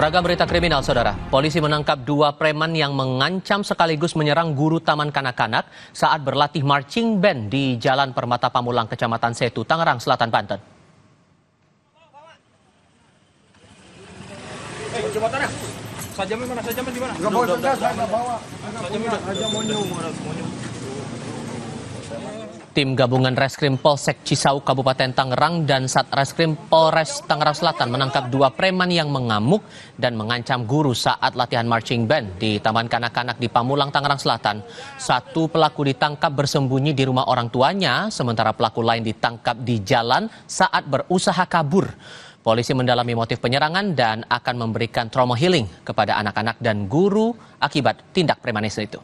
Beragam berita kriminal, saudara. Polisi menangkap dua preman yang mengancam sekaligus menyerang guru taman kanak-kanak saat berlatih marching band di Jalan Permata Pamulang, Kecamatan Setu, Tangerang Selatan, Banten. Sajamnya mana? Sajamnya di mana? Enggak bawa segas, enggak bawa. Aja monyo. Tim gabungan Reskrim Polsek Cisauk Kabupaten Tangerang dan Satreskrim Polres Tangerang Selatan menangkap dua preman yang mengamuk dan mengancam guru saat latihan marching band di Taman Kanak-kanak di Pamulang, Tangerang Selatan. Satu pelaku ditangkap bersembunyi di rumah orang tuanya, sementara pelaku lain ditangkap di jalan saat berusaha kabur. Polisi mendalami motif penyerangan dan akan memberikan trauma healing kepada anak-anak dan guru akibat tindak premanisme itu.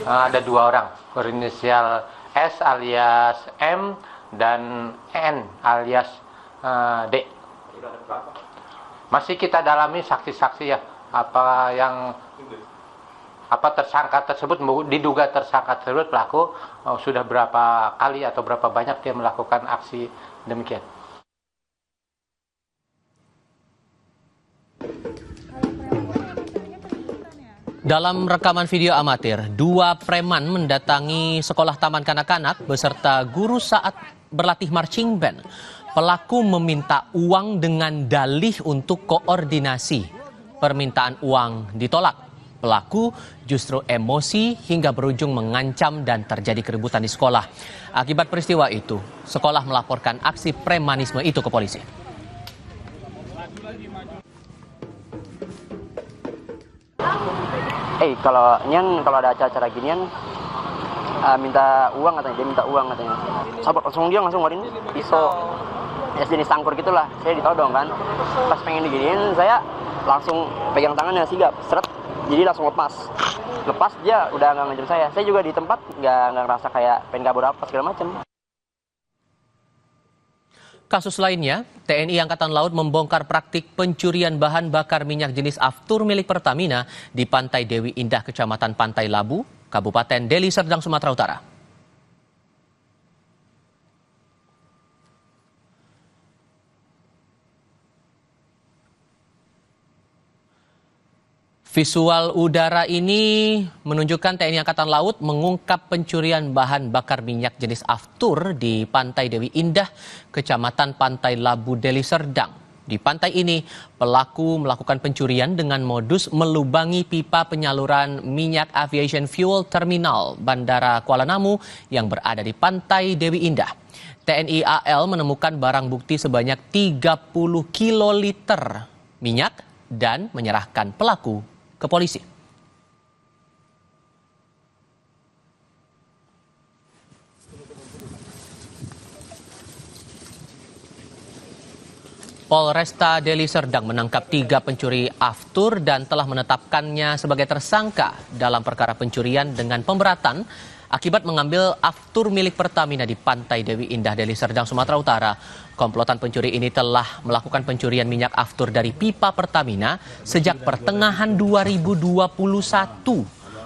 Ada dua orang berinisial S alias M dan N alias D. Masih kita dalami saksi-saksi ya, tersangka tersebut, diduga tersangka tersebut pelaku sudah berapa kali atau berapa banyak dia melakukan aksi demikian. Dalam rekaman video amatir, dua preman mendatangi sekolah taman kanak-kanak beserta guru saat berlatih marching band. Pelaku meminta uang dengan dalih untuk koordinasi. Permintaan uang ditolak. Pelaku justru emosi hingga berujung mengancam dan terjadi keributan di sekolah. Akibat peristiwa itu, sekolah melaporkan aksi premanisme itu ke polisi. Kalau ada acara-acara ginian minta uang katanya, dia minta uang katanya. Sabar, dia langsung ngeluarin pisau ya jenis sangkur gitulah. Saya ditodong kan. Pas pengen diginiin, saya langsung pegang tangannya sigap, seret. Jadi langsung lepas dia udah nggak ngancam saya. Saya juga di tempat nggak ngerasa kayak pengen kabur apa segala macam. Kasus lainnya, TNI Angkatan Laut membongkar praktik pencurian bahan bakar minyak jenis Aftur milik Pertamina di Pantai Dewi Indah, Kecamatan Pantai Labu, Kabupaten Deli Serdang, Sumatera Utara. Visual udara ini menunjukkan TNI Angkatan Laut mengungkap pencurian bahan bakar minyak jenis Aftur di Pantai Dewi Indah, Kecamatan Pantai Labu, Deli Serdang. Di pantai ini, pelaku melakukan pencurian dengan modus melubangi pipa penyaluran minyak aviation fuel terminal Bandara Kuala Namu yang berada di Pantai Dewi Indah. TNI AL menemukan barang bukti sebanyak 30 kiloliter minyak dan menyerahkan pelaku ke polisi. Polresta Deli Serdang menangkap 3 pencuri Aftur dan telah menetapkannya sebagai tersangka dalam perkara pencurian dengan pemberatan akibat mengambil Aftur milik Pertamina di Pantai Dewi Indah, Deli Serdang, Sumatera Utara. Komplotan pencuri ini telah melakukan pencurian minyak Aftur dari pipa Pertamina sejak pertengahan 2021.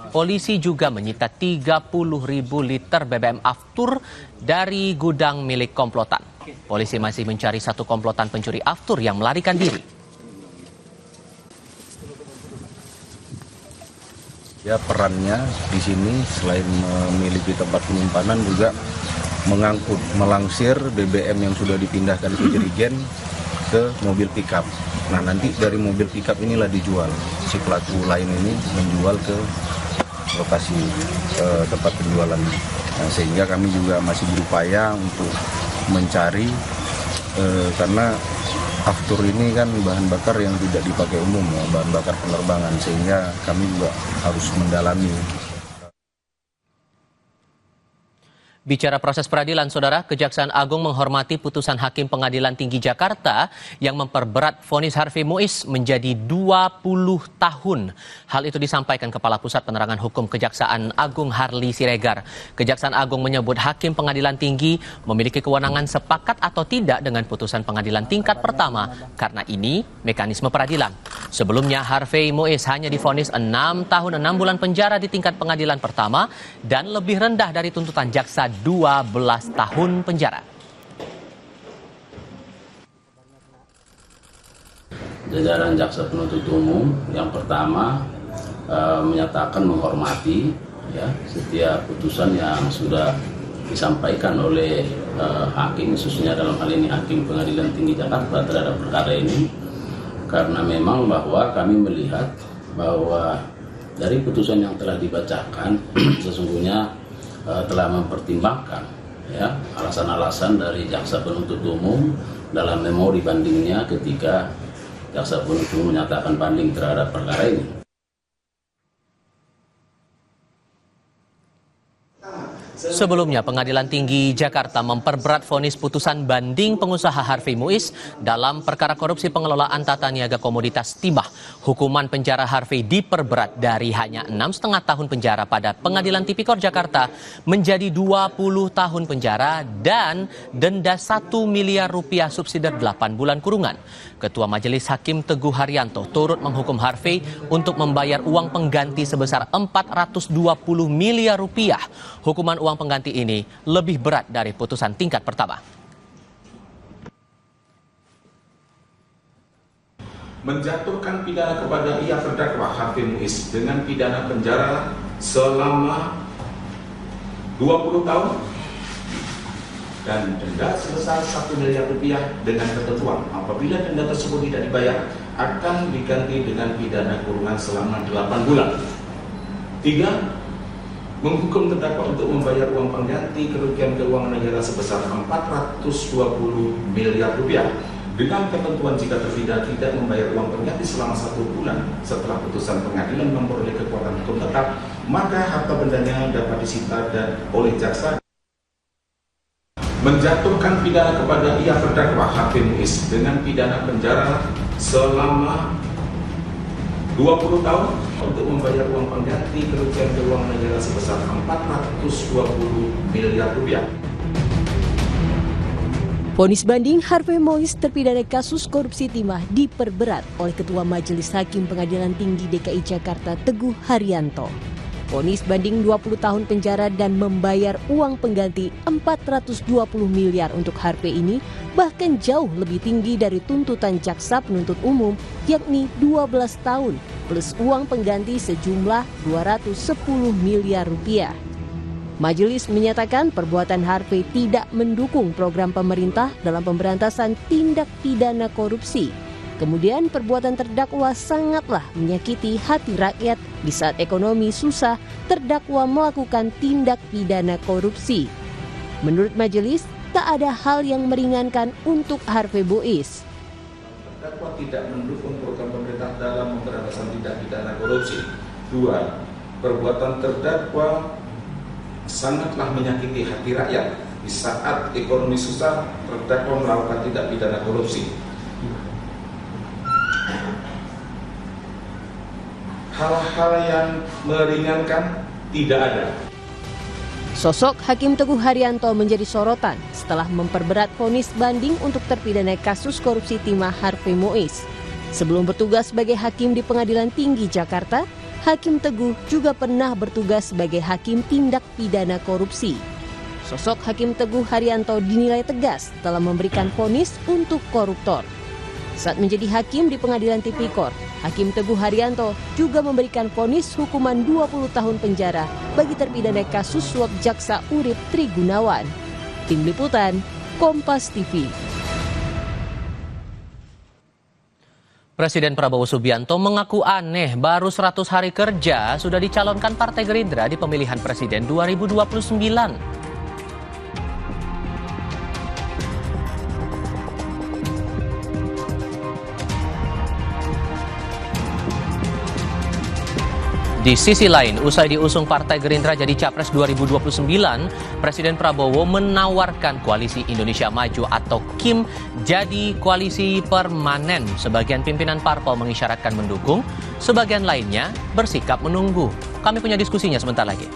Polisi juga menyita 30.000 liter BBM Aftur dari gudang milik komplotan. Polisi masih mencari satu komplotan pencuri Aftur yang melarikan diri. Ya, perannya di sini selain memiliki tempat penyimpanan juga mengangkut, melangsir BBM yang sudah dipindahkan ke jerigen ke mobil pickup. Nah, nanti dari mobil pickup inilah dijual. Si pelaku lain ini menjual ke lokasi tempat penjualan. Nah, sehingga kami juga masih berupaya untuk mencari karena Aftur ini kan bahan bakar yang tidak dipakai umum, ya, bahan bakar penerbangan, sehingga kami juga harus mendalami. Bicara proses peradilan, saudara, Kejaksaan Agung menghormati putusan Hakim Pengadilan Tinggi Jakarta yang memperberat vonis Harvey Muiz menjadi 20 tahun. Hal itu disampaikan Kepala Pusat Penerangan Hukum Kejaksaan Agung Harli Siregar. Kejaksaan Agung menyebut Hakim Pengadilan Tinggi memiliki kewenangan sepakat atau tidak dengan putusan pengadilan tingkat pertama karena ini mekanisme peradilan. Sebelumnya Harvey Muiz hanya divonis 6 tahun 6 bulan penjara di tingkat pengadilan pertama dan lebih rendah dari tuntutan jaksa 12 tahun penjara. jajaran jaksa penuntut umum yang pertama menyatakan menghormati ya setiap putusan yang sudah disampaikan oleh hakim, khususnya dalam hal ini Hakim Pengadilan Tinggi Jakarta terhadap perkara ini, karena memang bahwa kami melihat bahwa dari putusan yang telah dibacakan sesungguhnya telah mempertimbangkan ya alasan-alasan dari jaksa penuntut umum dalam memori bandingnya ketika jaksa penuntut umum menyatakan banding terhadap perkara ini. Sebelumnya, Pengadilan Tinggi Jakarta memperberat vonis putusan banding pengusaha Harvey Muiz dalam perkara korupsi pengelolaan tata niaga komoditas timah. Hukuman penjara Harvey diperberat dari hanya 6,5 tahun penjara pada Pengadilan Tipikor Jakarta menjadi 20 tahun penjara dan denda 1 miliar rupiah subsidi 8 bulan kurungan. Ketua Majelis Hakim Teguh Haryanto turut menghukum Harvey untuk membayar uang pengganti sebesar 420 miliar rupiah. Hukuman uang pengganti ini lebih berat dari putusan tingkat pertama. Menjatuhkan pidana kepada ia terdakwa Harvey Muiz dengan pidana penjara selama 20 tahun dan denda sebesar 1 miliar rupiah dengan ketentuan apabila denda tersebut tidak dibayar akan diganti dengan pidana kurungan selama 8 bulan. 3. Menghukum terdakwa untuk membayar uang pengganti kerugian keuangan negara sebesar 420 miliar rupiah dengan ketentuan jika terpidana tidak membayar uang pengganti selama 1 bulan setelah putusan pengadilan memperoleh kekuatan hukum tetap, maka harta bendanya dapat disita dan oleh jaksa. Menjatuhkan pidana kepada ia terdakwa Harvey Muiz dengan pidana penjara selama 20 tahun untuk membayar uang pengganti kerugian keuangan negara sebesar 420 miliar rupiah. Vonis banding Harvey Muiz terpidana kasus korupsi timah diperberat oleh Ketua Majelis Hakim Pengadilan Tinggi DKI Jakarta Teguh Haryanto. Vonis banding 20 tahun penjara dan membayar uang pengganti 420 miliar untuk Harvey ini bahkan jauh lebih tinggi dari tuntutan jaksa penuntut umum yakni 12 tahun plus uang pengganti sejumlah 210 miliar rupiah. Majelis menyatakan perbuatan Harvey tidak mendukung program pemerintah dalam pemberantasan tindak pidana korupsi. Kemudian perbuatan terdakwa sangatlah menyakiti hati rakyat di saat ekonomi susah terdakwa melakukan tindak pidana korupsi. Menurut majelis, tak ada hal yang meringankan untuk Harvey Muiz. Terdakwa tidak mendukung program pemerintah dalam pemberantasan tindak pidana korupsi. 2. Perbuatan terdakwa sangatlah menyakiti hati rakyat di saat ekonomi susah terdakwa melakukan tindak pidana korupsi. Hal-hal yang meringankan tidak ada. Sosok Hakim Teguh Haryanto menjadi sorotan setelah memperberat vonis banding untuk terpidana kasus korupsi timah Harvey Muiz. Sebelum bertugas sebagai hakim di Pengadilan Tinggi Jakarta, Hakim Teguh juga pernah bertugas sebagai hakim tindak pidana korupsi. Sosok Hakim Teguh Haryanto dinilai tegas dalam memberikan vonis untuk koruptor. Saat menjadi hakim di Pengadilan Tipikor, Hakim Teguh Haryanto juga memberikan vonis hukuman 20 tahun penjara bagi terpidana kasus suap Jaksa Urip Trigunawan. Tim Liputan, Kompas TV. Presiden Prabowo Subianto mengaku aneh baru 100 hari kerja sudah dicalonkan Partai Gerindra di pemilihan Presiden 2029. Di sisi lain, usai diusung Partai Gerindra jadi Capres 2029, Presiden Prabowo menawarkan Koalisi Indonesia Maju atau KIM jadi koalisi permanen. Sebagian pimpinan parpol mengisyaratkan mendukung, sebagian lainnya bersikap menunggu. Kami punya diskusinya sebentar lagi.